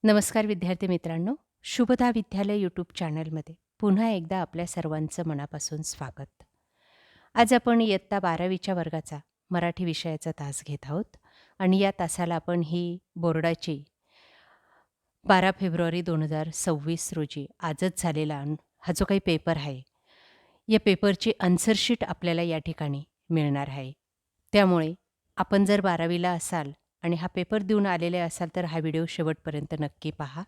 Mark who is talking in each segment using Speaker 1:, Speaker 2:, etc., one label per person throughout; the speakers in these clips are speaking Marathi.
Speaker 1: नमस्कार विद्यार्थी मित्रांनो, शुभदा विद्यालय यूट्यूब चॅनलमध्ये पुन्हा एकदा आपल्या सर्वांचं मनापासून स्वागत. आज आपण इयत्ता 12वीच्या वर्गाचा मराठी विषयाचा तास घेत आहोत आणि या तासाला आपण ही बोर्डाची 12 फेब्रुवारी 2026 रोजी आजच झालेला हा जो काही पेपर आहे, या पेपरची आन्सर शीट आपल्याला या ठिकाणी मिळणार आहे. त्यामुळे आपण जर 12वीला असाल आणि हा पेपर देऊन आलेले असाल तर हा व्हिडिओ शेवटपर्यंत नक्की पहा.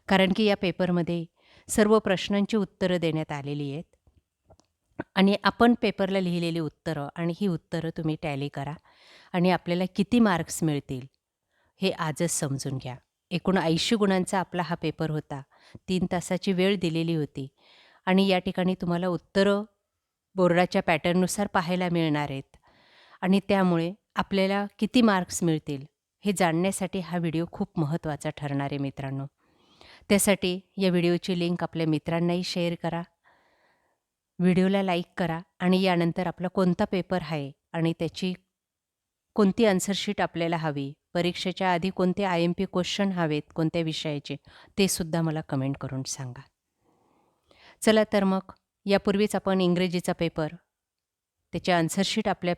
Speaker 1: कारण की या पेपरमध्ये सर्व प्रश्नांची उत्तरं देण्यात आलेली आहेत आणि आपण पेपरला लिहिलेली उत्तरं आणि ही उत्तरं तुम्ही टॅली करा आणि आपल्याला किती मार्क्स मिळतील हे आजच समजून घ्या. एकूण 80 गुणांचा आपला हा पेपर होता. 3 तासाची वेळ दिलेली होती आणि या ठिकाणी तुम्हाला उत्तरं बोर्डाच्या पॅटर्ननुसार पाहायला मिळणार आहेत आणि त्यामुळे आपल्याला किती मार्क्स मिळतील हे जाणण्यासाठी हा व्हिडिओ खूप महत्त्वाचा ठरणार आहे मित्रांनो. त्यासाठी या व्हिडिओची लिंक आपल्या मित्रांनाही शेअर करा, व्हिडिओला लाईक करा आणि यानंतर आपला कोणता पेपर आहे आणि त्याची कोणती आन्सर शीट आपल्याला हवी, परीक्षेच्या आधी कोणते IMP क्वेश्चन हवेत, कोणत्या विषयाचे, ते सुद्धा मला कमेंट करून सांगा. चला तर मग यापूर्वीच आपण इंग्रजीचा पेपर, त्याची आन्सर शीट आपल्या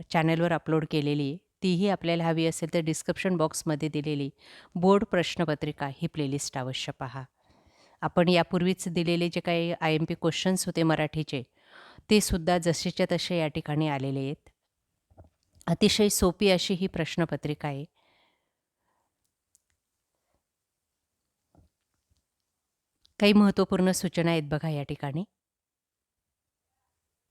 Speaker 1: चॅनलवर अपलोड केलेली आहे. तीही आपल्याला हवी असेल तर डिस्क्रिप्शन बॉक्समध्ये दिलेली बोर्ड प्रश्नपत्रिका ही प्लेलिस्ट अवश्य पहा. आपण यापूर्वीच दिलेले जे काही IMP क्वेश्चन्स होते मराठीचे, ते सुद्धा जसेच्या तसे या ठिकाणी आलेले आहेत. अतिशय सोपी अशी ही प्रश्नपत्रिका आहे. काही महत्त्वपूर्ण सूचना आहेत बघा या ठिकाणी.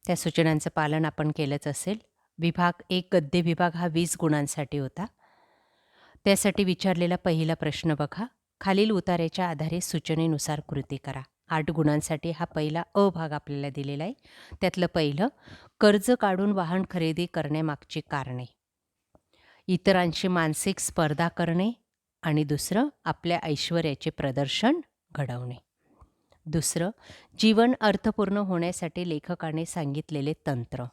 Speaker 1: त्या सूचनांचं पालन आपण केलंच असेल. विभाग 1 गद्य विभाग हा 20 गुणांसाठी होता. त्यासाठी विचारलेला पहिला प्रश्न बघा. खालील उताऱ्याच्या आधारे सूचनेनुसार कृती करा. 8 गुणांसाठी हा पहिला अ भाग आपल्याला दिलेला आहे. त्यातलं पहिलं, कर्ज काढून वाहन खरेदी करण्यामागची कारणे. इतरांशी मानसिक स्पर्धा करणे आणि दुसरं, आपल्या ऐश्वर्याचे प्रदर्शन घडवणे. दुसरं, जीवन अर्थपूर्ण होण्यासाठी लेखकाने सांगितलेले तंत्र.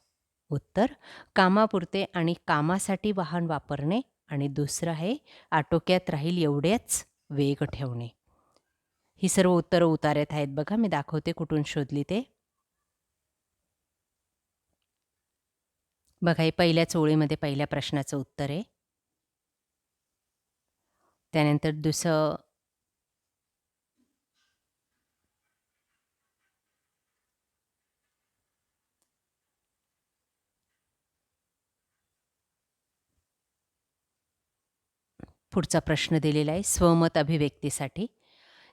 Speaker 1: उत्तर, कामापुरते आणि कामासाठी वाहन वापरणे आणि दुसरं आहे आटोक्यात राहील एवढ्याच वेग ठेवणे. ही सर्व उत्तरं उतार्यात आहेत बघा. मी दाखवते कुठून शोधली ते. बघा, हे पहिल्याच ओळीमध्ये पहिल्या प्रश्नाचं उत्तर आहे. त्यानंतर दुसरं, पुढचा प्रश्न दिलेला आहे स्वमत अभिव्यक्तीसाठी.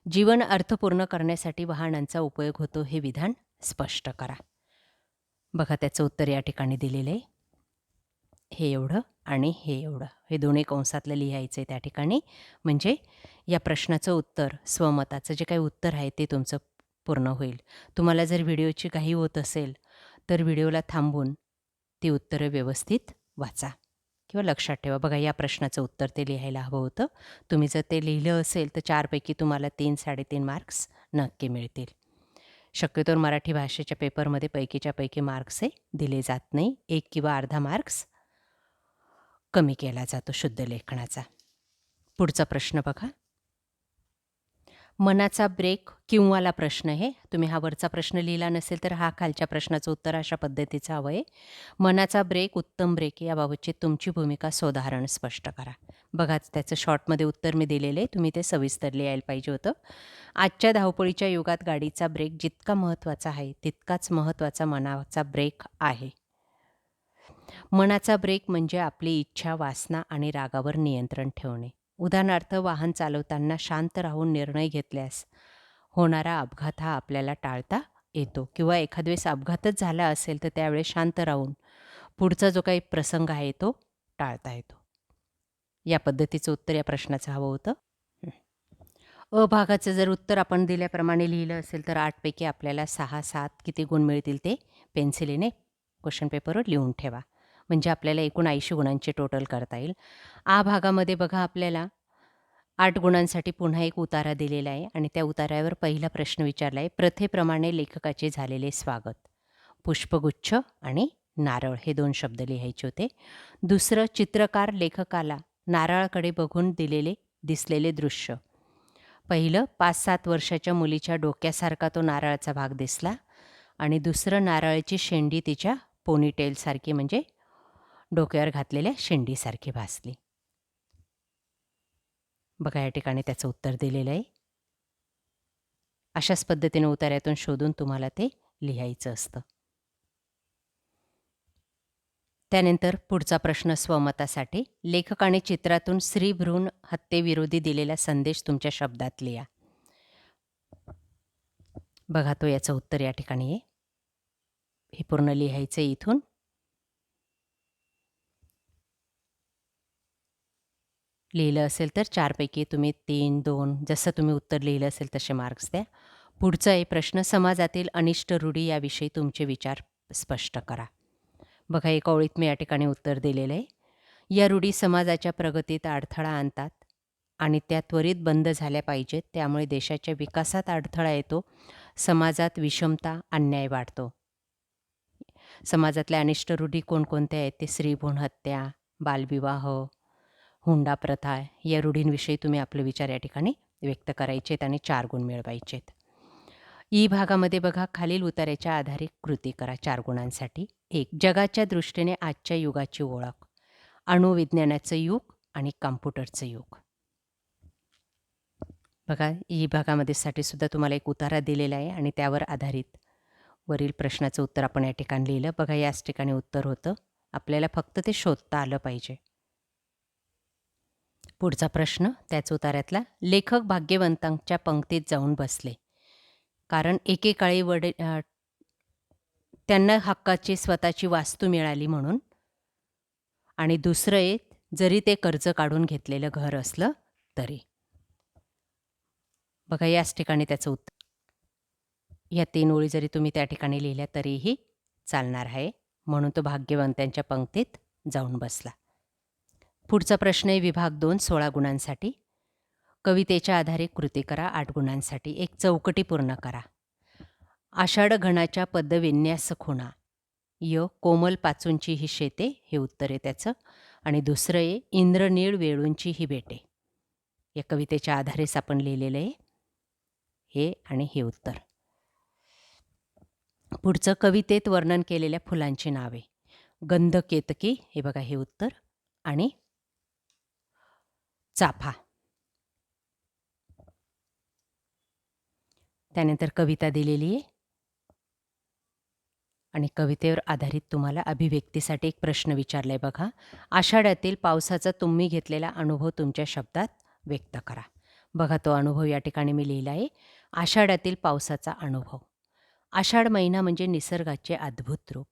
Speaker 1: जीवन अर्थपूर्ण करण्यासाठी वाहनांचा उपयोग होतो हे विधान स्पष्ट करा. बघा, त्याचं उत्तर या ठिकाणी दिलेलं आहे. हे एवढं आणि हे एवढं, हे दोन्ही कंसातलं लिहायचं आहे त्या ठिकाणी. म्हणजे या प्रश्नाचं उत्तर, स्वमताचं जे काही उत्तर आहे ते तुमचं पूर्ण होईल. तुम्हाला जर व्हिडिओची घाई होत असेल तर व्हिडिओला थांबून ती उत्तरं व्यवस्थित वाचा किंवा लक्षात ठेवा. बघा, या प्रश्नाचं उत्तर ते लिहायला हवं होतं. तुम्ही जर ते लिहिलं असेल तर 4 पैकी तुम्हाला 3-3.5 मार्क्स नक्की मिळतील. शक्यतोवर मराठी भाषेच्या पेपरमध्ये पैकीच्या पैकी मार्क्स हे दिले जात नाही. 1 किंवा अर्धा मार्क्स कमी केला जातो शुद्ध लेखनाचा. पुढचा प्रश्न बघा. मनाचा ब्रेक किंवाला प्रश्न आहे. तुम्ही हा वरचा प्रश्न लिहिला नसेल तर हा खालच्या प्रश्नाचं उत्तर अशा पद्धतीचं हवं आहे. मनाचा ब्रेक, उत्तम ब्रेक याबाबतची तुमची भूमिका सोदाहरण स्पष्ट करा. बघा, त्याचं शॉर्टमध्ये उत्तर मी दिलेलं आहे. तुम्ही ते सविस्तर लिहायला पाहिजे होतं. आजच्या धावपळीच्या युगात गाडीचा ब्रेक जितका महत्त्वाचा आहे तितकाच महत्त्वाचा मनाचा ब्रेक आहे. मनाचा ब्रेक म्हणजे आपली इच्छा, वासना आणि रागावर नियंत्रण ठेवणे. उदाहरणार्थ, वाहन चालवताना शांत राहून निर्णय घेतल्यास होणारा अपघात हा आपल्याला टाळता येतो किंवा एखाद वेळेस अपघातच झाला असेल तर त्यावेळेस शांत राहून पुढचा जो काही प्रसंग आहे तो टाळता येतो. या पद्धतीचं उत्तर या प्रश्नाचं हवं होतं. अ भागाचं जर उत्तर आपण दिल्याप्रमाणे लिहिलं असेल तर 8 पैकी आपल्याला 6-7 किती गुण मिळतील ते पेन्सिलीने क्वेश्चन पेपरवर लिहून ठेवा. म्हणजे आपल्याला एकूण 80 गुणांचे टोटल करता येईल. आ भागामध्ये बघा, आपल्याला 8 गुणांसाठी पुन्हा एक उतारा दिलेला आहे आणि त्या उतार्यावर पहिला प्रश्न विचारला आहे. प्रथेप्रमाणे लेखकाचे झालेले स्वागत. पुष्पगुच्छ आणि नारळ हे 2 शब्द लिहायचे होते. दुसरं, चित्रकार लेखकाला नारळाकडे बघून दिसलेले दृश्य. पहिलं 5-7 वर्षाच्या मुलीच्या डोक्यासारखा तो नारळाचा भाग दिसला आणि दुसरं नारळाची शेंडी तिच्या पोनीटेलसारखी म्हणजे डोक्यावर घातलेल्या शेंडीसारखी भासली. बघा या ठिकाणी त्याचं उत्तर दिलेलं आहे. अशाच पद्धतीने उतार्यातून शोधून तुम्हाला ते लिहायचं असतं. त्यानंतर पुढचा प्रश्न स्वमतासाठी. लेखकाने चित्रातून स्त्रीभ्रूण हत्येविरोधी दिलेला संदेश तुमच्या शब्दात लिहा. बघा तो याचं उत्तर या ठिकाणी आहे. हे पूर्ण लिहायचं इथून. लिहिलं असेल तर 4 पैकी तुम्ही 3, 2 जसं तुम्ही उत्तर लिहिलं असेल तसे मार्क्स द्या. पुढचा आहे प्रश्न. समाजातील अनिष्ट रूढी याविषयी तुमचे विचार स्पष्ट करा. बघा एका ओळीत मी या ठिकाणी उत्तर दिलेलं आहे. या रूढी समाजाच्या प्रगतीत अडथळा आणतात आणि त्या त्वरित बंद झाल्या पाहिजेत. त्यामुळे देशाच्या विकासात अडथळा येतो. समाजात विषमता, अन्याय वाढतो. समाजातल्या अनिष्ट रूढी कोणकोणत्या आहेत ते स्त्रीभ्रूण हत्या, बालविवाह, हुंडा प्रथा या रूढींविषयी तुम्ही आपले विचार या ठिकाणी व्यक्त करायचे आहेत आणि 4 गुण मिळवायचे आहेत. ई भागामध्ये बघा खालील उतार्याच्या आधारे कृती करा 4 गुणांसाठी. 1. जगाच्या दृष्टीने आजच्या युगाची ओळख. अणुविज्ञानाचं युग आणि कॉम्प्युटरचं युग. बघा ई भागामध्ये साठी सुद्धा तुम्हाला एक उतारा दिलेला आहे आणि त्यावर आधारित वरील प्रश्नाचं उत्तर आपण या ठिकाणी लिहिलं. बघा याच ठिकाणी उत्तर होतं. आपल्याला फक्त ते शोधता आलं पाहिजे. पुढचा प्रश्न त्याच उतार्यातला. लेखक भाग्यवंतांच्या पंक्तीत जाऊन बसले कारण एकेकाळी त्यांना हक्काची स्वतःची वास्तू मिळाली म्हणून. आणि दुसरं एक जरी ते कर्ज काढून घेतलेलं घर असलं तरी. बघा याच ठिकाणी त्याचं उत्तर. या 3 ओळी जरी तुम्ही त्या ठिकाणी लिहिल्या तरीही चालणार आहे. म्हणून तो भाग्यवंतांच्या पंक्तीत जाऊन बसला. पुढचा प्रश्न आहे विभाग 2 16 गुणांसाठी. कवितेच्या आधारे कृती करा 8 गुणांसाठी. एक चौकटी पूर्ण करा. आषाढ घणाच्या पदविन्यास खुणा. कोमल पाचूंची ही शेते हे उत्तर आहे त्याचं. आणि दुसरं आहे इंद्रनीळ वेळूंची ही बेटे. या कवितेच्या आधारेच आपण लिहिलेलं आहे हे आणि हे उत्तर. पुढचं कवितेत वर्णन केलेल्या फुलांची नावे. गंधकेतकी हे बघा हे उत्तर आणि चाफा. त्यानंतर कविता दिलेली आहे आणि कवितेवर आधारित तुम्हाला अभिव्यक्तीसाठी एक प्रश्न विचारलाय बघा. आषाढातील पावसाचा तुम्ही घेतलेला अनुभव तुमच्या शब्दात व्यक्त करा. बघा तो अनुभव या ठिकाणी मी लिहिला आहे. आषाढातील पावसाचा अनुभव. आषाढ महिना म्हणजे निसर्गाचे अद्भुत रूप.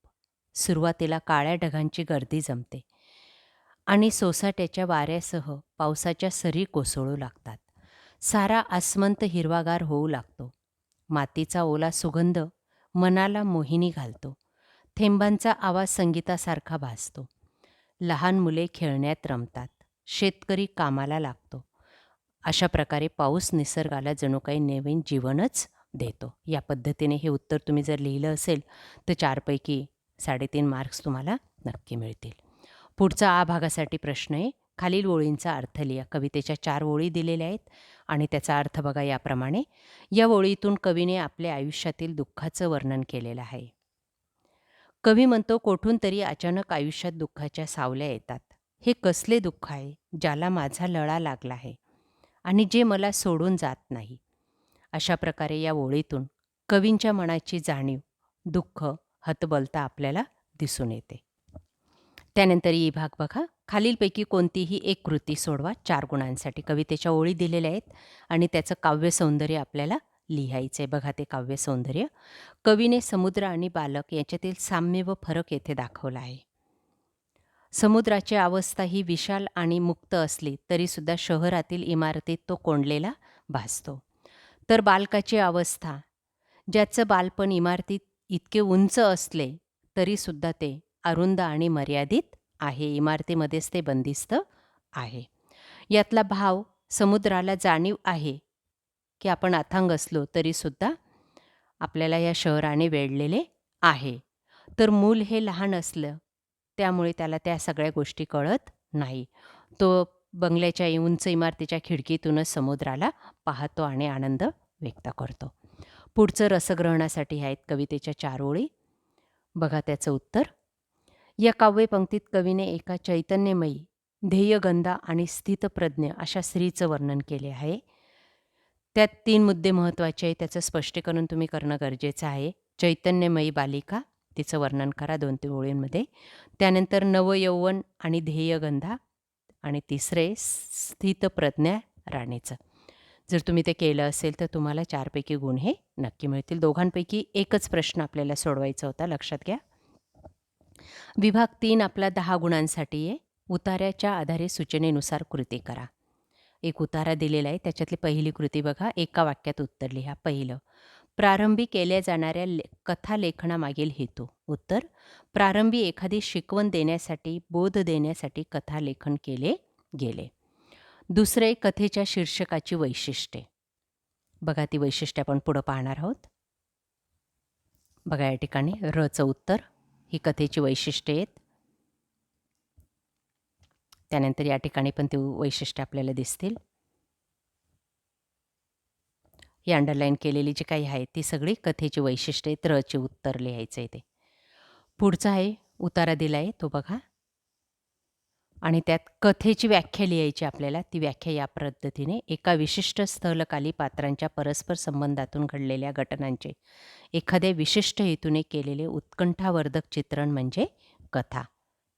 Speaker 1: सुरुवातीला काळ्या ढगांची गर्दी जमते आणि सोसाट्याच्या वाऱ्यासह पावसाच्या सरी कोसळू लागतात. सारा आसमंत हिरवागार होऊ लागतो. मातीचा ओला सुगंध मनाला मोहिनी घालतो. थेंबांचा आवाज संगीतासारखा भासतो. लहान मुले खेळण्यात रमतात. शेतकरी कामाला लागतो. अशा प्रकारे पाऊस निसर्गाला जणू काही नवीन जीवनच देतो. या पद्धतीने हे उत्तर तुम्ही जर लिहिलं असेल तर 4 पैकी 3.5 मार्क्स तुम्हाला नक्की मिळतील. पुढचा आ भागासाठी प्रश्न आहे. खालील ओळींचा अर्थ लिहा. कवितेच्या 4 ओळी दिलेल्या आहेत आणि त्याचा अर्थ बघा याप्रमाणे. या ओळीतून कवीने आपल्या आयुष्यातील दुःखाचं वर्णन केलेलं आहे. कवी म्हणतो कोठून तरी अचानक आयुष्यात दुःखाच्या सावल्या येतात. हे कसले दुःख आहे ज्याला माझा लळा लागला आहे आणि जे मला सोडून जात नाही. अशा प्रकारे या ओळीतून कवींच्या मनाची जाणीव, दुःख, हतबलता आपल्याला दिसून येते. त्यानंतर ई भाग बघा. खालीलपैकी कोणतीही एक कृती सोडवा 4 गुणांसाठी. कवितेच्या ओळी दिलेल्या आहेत आणि त्याचं काव्य सौंदर्य आपल्याला लिहायचं आहे. बघा ते काव्य सौंदर्य. कवीने समुद्र आणि बालक याच्यातील साम्य व फरक येथे दाखवला आहे. समुद्राची अवस्था ही विशाल आणि मुक्त असली तरीसुद्धा शहरातील इमारतीत तो कोंडलेला भासतो. तर बालकाची अवस्था ज्याचं बालपण इमारतीत इतके उंच असले तरीसुद्धा ते अरुंद आणि मर्यादित आहे. इमारतीमध्येच ते बंदिस्त आहे. यातला भाव समुद्राला जाणीव आहे की आपण अथांग असलो तरीसुद्धा आपल्याला या शहराने वेढलेले आहे. तर मूल हे लहान असलं त्यामुळे त्याला त्या सगळ्या गोष्टी कळत नाही. तो बंगल्याच्या उंच इमारतीच्या खिडकीतूनच समुद्राला पाहतो आणि आनंद व्यक्त करतो. पुढचं रसग्रहणासाठी आहेत कवितेच्या 4 ओळी. बघा त्याचं उत्तर. या काव्यपंक्तीत कवीने एका चैतन्यमयी, ध्येयगंधा आणि स्थितप्रज्ञ अशा स्त्रीचं वर्णन केले आहे. त्यात 3 मुद्दे महत्त्वाचे आहेत. त्याचं स्पष्टीकरण तुम्ही करणं गरजेचं आहे. चैतन्यमयी बालिका, तिचं वर्णन करा 2-3 ओळींमध्ये. त्यानंतर नवयौवन आणि ध्येयगंधा आणि तिसरे स्थितप्रज्ञा राणीचं. जर तुम्ही ते केलं असेल तर तुम्हाला 4 पैकी गुण हे नक्की मिळतील. दोघांपैकी एकच प्रश्न आपल्याला सोडवायचा होता, लक्षात घ्या. विभाग 3 आपला 10 गुणांसाठी आहे. उताऱ्याच्या आधारे सूचनेनुसार कृती करा. एक उतारा दिलेला आहे, त्याच्यातली पहिली कृती बघा. एका वाक्यात उत्तर लिहा. पहिलं, प्रारंभी केल्या जाणाऱ्या कथालेखनामागील हेतू. उत्तर, प्रारंभी एखादी शिकवण देण्यासाठी, बोध देण्यासाठी कथालेखन केले गेले. दुसरे, कथेच्या शीर्षकाची वैशिष्ट्ये. बघा ती वैशिष्ट्ये आपण पुढं पाहणार आहोत. बघा या ठिकाणी रचं उत्तर, ही कथेची वैशिष्ट्ये आहेत. त्यानंतर या ठिकाणी पण ती वैशिष्ट्ये आपल्याला दिसतील. ही अंडरलाईन केलेली जी काही आहे ती सगळी कथेची वैशिष्ट्ये आहेत. रचे उत्तर लिहायचं आहे ते. पुढचा आहे उतारा दिला आहे तो बघा. आणि त्यात कथेची व्याख्या लिहायची आपल्याला. ती व्याख्या या पद्धतीने, एका विशिष्ट स्थलकाली पात्रांच्या परस्पर संबंधातून घडलेल्या घटनांचे एखाद्या विशिष्ट हेतूने केलेले उत्कंठावर्धक चित्रण म्हणजे कथा.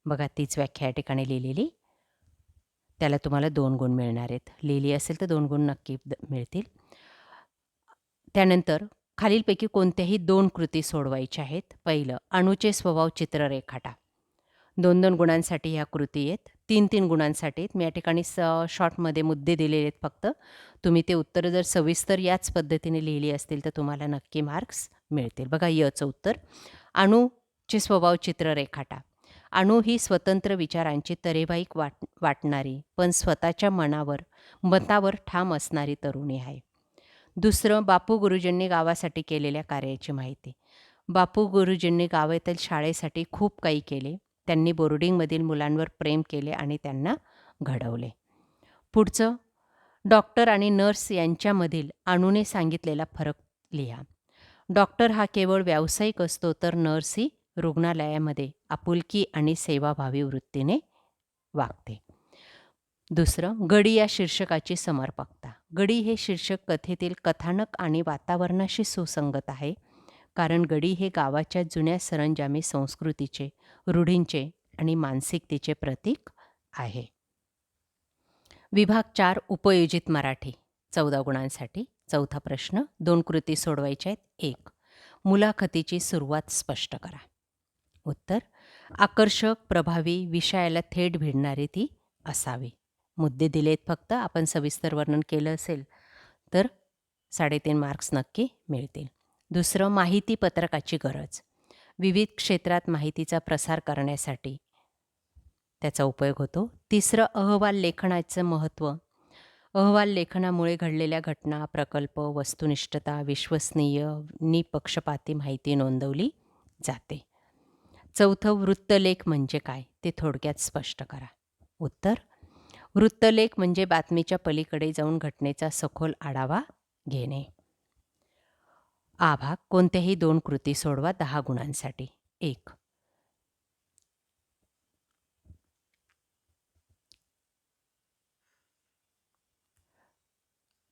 Speaker 1: बघा तीच व्याख्या या ठिकाणी लिहिलेली. त्याला तुम्हाला 2 गुण मिळणार आहेत. लिहिली असेल तर 2 गुण नक्की मिळतील. त्यानंतर खालीलपैकी कोणत्याही 2 कृती सोडवायच्या आहेत. पहिलं, अणूचे स्वभाव चित्र रेखाटा. 2-2 गुणांसाठी ह्या कृती आहेत. 3-3 गुणांसाठी आहेत. मी या ठिकाणी शॉर्टमध्ये मुद्दे दिलेले आहेत फक्त. तुम्ही ते उत्तरं जर सविस्तर याच पद्धतीने लिहिली असतील तर तुम्हाला नक्की मार्क्स मिळतील. बघा यचं उत्तर, अणूचे स्वभाव चित्र रेखाटा. अणू ही स्वतंत्र विचारांची तरेवाईक वाटणारी पण स्वतःच्या मतावर ठाम असणारी तरुणी आहे. दुसरं, बापू गुरुजींनी गावासाठी केलेल्या कार्याची माहिती. बापू गुरुजींनी गावातील शाळेसाठी खूप काही केले. त्यांनी बोर्डिंगमधील मुलांवर प्रेम केले आणि त्यांना घडवले. पुढचं, डॉक्टर आणि नर्स यांच्यामधील अणूने सांगितलेला फरक लिहा. डॉक्टर हा केवळ व्यावसायिक असतो तर नर्स ही रुग्णालयामध्ये आपुलकी आणि सेवाभावी वृत्तीने वागते. दुसरं, गडी या शीर्षकाची समर्पकता. गडी हे शीर्षक कथेतील कथानक आणि वातावरणाशी सुसंगत आहे, कारण गडी हे गावाच्या जुन्या सरंजामी संस्कृतीचे, रूढींचे आणि मानसिकतेचे प्रतीक आहे. विभाग 4 उपयोजित मराठी 14 गुणांसाठी. चौथा प्रश्न, 2 कृती सोडवायच्या आहेत. 1, मुलाखतीची सुरुवात स्पष्ट करा. उत्तर, आकर्षक, प्रभावी, विषयाला थेट भिडणारी ती असावी. मुद्दे दिलेत फक्त. आपण सविस्तर वर्णन केलं असेल तर 3.5 मार्क्स नक्की मिळतील. दुसरं, माहिती पत्रकाची गरज. विविध क्षेत्रात माहितीचा प्रसार करण्यासाठी त्याचा उपयोग होतो. तिसरं, अहवाल लेखनाचं महत्त्व. अहवाल लेखनामुळे घडलेल्या घटना, प्रकल्प, वस्तुनिष्ठता, विश्वसनीय, निपक्षपाती माहिती नोंदवली जाते. चौथं, वृत्तलेख म्हणजे काय ते थोडक्यात स्पष्ट करा. उत्तर, वृत्तलेख म्हणजे बातमीच्या पलीकडे जाऊन घटनेचा सखोल आढावा घेणे. आ भाग, कोणत्याही 2 कृती सोडवा 10 गुणांसाठी. 1,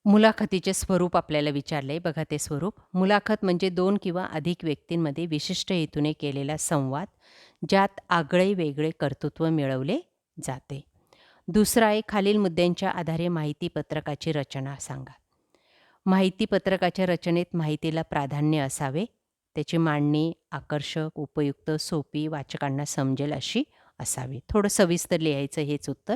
Speaker 1: मुलाखतीचे स्वरूप आपल्याला विचारले. बघा ते स्वरूप. मुलाखत म्हणजे 2 किंवा अधिक व्यक्तींमध्ये विशिष्ट हेतूने केलेला संवाद, ज्यात आगळे वेगळे कर्तृत्व मिळवले जाते. दुसरा आहे, खालील मुद्द्यांच्या आधारे माहितीपत्रकाची रचना सांगा. माहितीपत्रकाच्या रचनेत माहितीला प्राधान्य असावे. त्याची मांडणी आकर्षक, उपयुक्त, सोपी, वाचकांना समजेल अशी असावी. थोडं सविस्तर लिहायचं हेच उत्तर.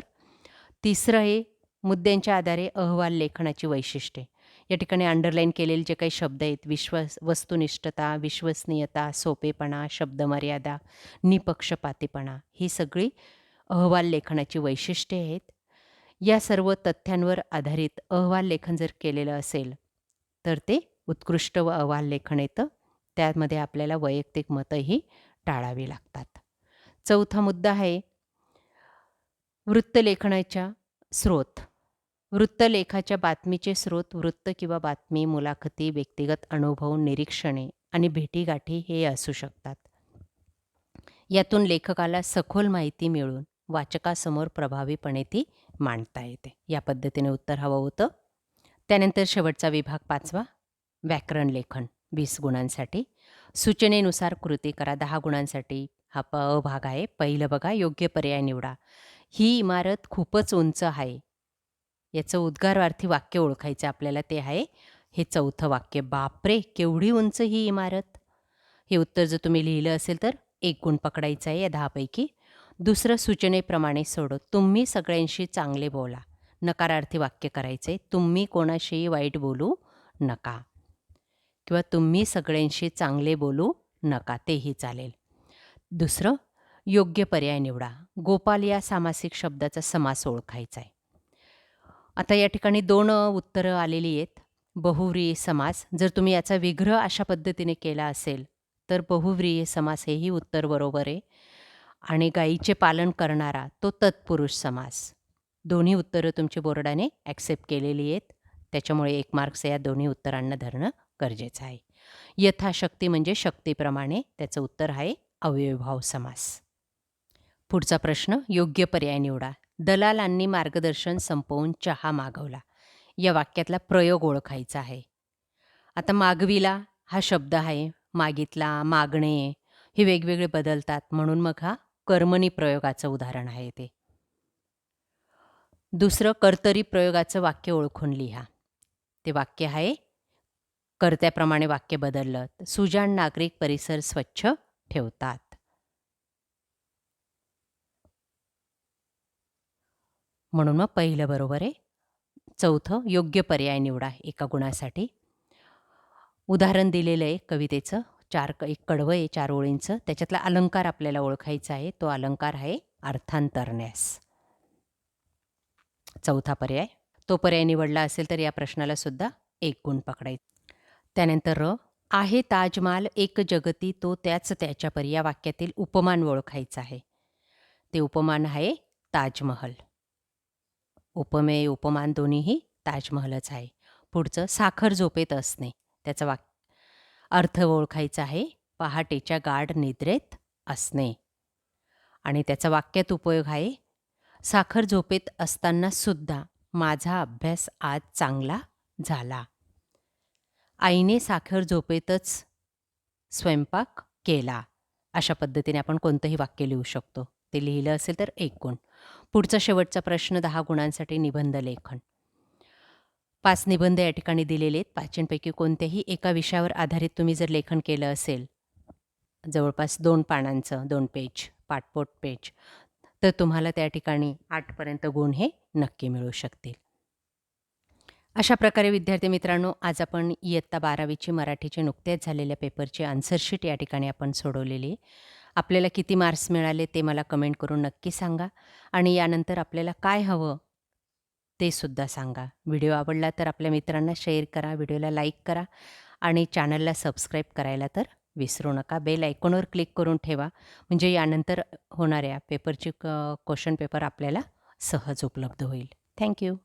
Speaker 1: तिसरं आहे, मुद्द्यांच्या आधारे अहवाल लेखनाची वैशिष्ट्ये. या ठिकाणी अंडरलाईन केलेले जे काही शब्द आहेत, वस्तुनिष्ठता, विश्वसनीयता, सोपेपणा, शब्दमर्यादा, निपक्षपातीपणा, ही सगळी अहवाल लेखनाची वैशिष्ट्ये आहेत. या सर्व तथ्यांवर आधारित अहवाल लेखन जर केलेलं असेल तर ते उत्कृष्ट व अहवाल लेखन येतं. त्यामध्ये आपल्याला वैयक्तिक मतंही टाळावी लागतात. चौथा मुद्दा आहे, वृत्तलेखनाच्या स्रोत. वृत्तलेखाच्या बातमीचे स्रोत वृत्त किंवा बातमी, मुलाखती, व्यक्तिगत अनुभव, निरीक्षणे आणि भेटीगाठी हे असू शकतात. यातून लेखकाला सखोल माहिती मिळून वाचकासमोर प्रभावीपणे ती मांडता येते. या पद्धतीने उत्तर हवं होतं. त्यानंतर शेवटचा विभाग 5वा, व्याकरण लेखन 20 गुणांसाठी. सूचनेनुसार कृती करा 10 गुणांसाठी. हा अ भाग आहे. पहिलं बघा, योग्य पर्याय निवडा. ही इमारत खूपच उंच आहे. याचं उद्गारार्थी वाक्य ओळखायचं आपल्याला, ते आहे हे 4थं वाक्य. बापरे, केवढी उंच ही इमारत. हे उत्तर जर तुम्ही लिहिलं असेल तर 1 गुण पकडायचा आहे या 10 पैकी. दुसरं, सूचनेप्रमाणे सोडव. तुम्ही सगळ्यांशी चांगले बोला. नकारार्थी वाक्य करायचे. तुम्ही कोणाशीही वाईट बोलू नका किंवा तुम्ही सगळ्यांशी चांगले बोलू नका, तेही चालेल. दुसरं, योग्य पर्याय निवडा. गोपाल या सामासिक शब्दाचा समास ओळखायचा आहे. आता या ठिकाणी 2 उत्तरं आलेली आहेत. बहुव्रीही समास. जर तुम्ही याचा विग्रह अशा पद्धतीने केला असेल तर बहुव्रीही समास हेही उत्तर बरोबर आहे. आणि गायीचे पालन करणारा तो तत्पुरुष समास. दोन्ही उत्तरं तुमची बोर्डाने ॲक्सेप्ट केलेली आहेत. त्याच्यामुळे 1 मार्क्स या दोन्ही उत्तरांना धरणं गरजेचं आहे. यथाशक्ती म्हणजे शक्तीप्रमाणे. त्याचं उत्तर आहे अव्ययभाव समास. पुढचा प्रश्न, योग्य पर्याय निवडा. दलालांनी मार्गदर्शन संपवून चहा मागवला. या वाक्यातला प्रयोग ओळखायचा आहे. आता मागविला हा शब्द आहे. मागितला, मागणे हे वेगवेगळे बदलतात, म्हणून मग हा कर्मणी प्रयोगाचं उदाहरण आहे ते. दुसरं, कर्तरी प्रयोगाचं वाक्य ओळखून लिहा. ते वाक्य आहे, कर्त्याप्रमाणे वाक्य बदललं. सुजाण नागरिक परिसर स्वच्छ ठेवतात. म्हणून मग पहिलं बरोबर आहे. 4थं, योग्य पर्याय निवडा 1 गुणासाठी. उदाहरण दिलेलं आहे कवितेचं. एक कडवं आहे 4 ओळींचं. त्याच्यातला अलंकार आपल्याला ओळखायचा आहे. तो अलंकार आहे अर्थांतरण्यास. 4था पर्याय. तो पर्याय निवडला असेल तर या प्रश्नाला सुद्धा 1 गुण पकडायचा. त्यानंतर आहे ताजमहाल एक जगती तो त्याच त्याच्या परी. या वाक्यातील उपमान ओळखायचं आहे. ते उपमान आहे ताजमहल. उपमेय उपमान दोन्हीही ताजमहलच आहे. पुढचं, साखर झोपेत असणे. त्याचा अर्थ ओळखायचा आहे पहाटेच्या गाढ निद्रेत असणे. आणि त्याचा वाक्यात उपयोग आहे, साखर झोपेत असताना सुद्धा माझा अभ्यास आज चांगला झाला. आईने साखर झोपेतच स्वयंपाक केला. अशा पद्धतीने आपण कोणतंही वाक्य लिहू शकतो. ते लिहिलं असेल तर 1 गुण. पुढचा शेवटचा प्रश्न 10 गुणांसाठी, निबंध लेखन. 5 निबंध या ठिकाणी दिलेले आहेत. 5 कोणत्याही एका विषयावर आधारित तुम्ही जर लेखन केलं असेल, जवळपास 2 पानांचं, 2 पेज, पाठपोट पेज, तर तुम्हाला त्या ठिकाणी 8पर्यंत गुण हे नक्की मिळू शकतील. अशा प्रकारे विद्यार्थी मित्रांनो, आज आपण इयत्ता 12वीची मराठीचे नुकत्याच झालेल्या पेपरची आन्सरशीट या ठिकाणी आपण सोडवलेली. आपल्याला किती मार्क्स मिळाले ते मला कमेंट करून नक्की सांगा. आणि यानंतर आपल्याला काय हवं ते सुद्धा सांगा. व्हिडिओ आवडला तर आपल्या मित्रांना शेअर करा, व्हिडिओला लाईक करा आणि चॅनलला सबस्क्राईब करायला तर विसरू नका. बेल आयकॉनवर क्लिक करून ठेवा, म्हणजे यानंतर होणाऱ्या पेपरची क्वेश्चन पेपर आपल्याला सहज उपलब्ध होईल. थँक्यू.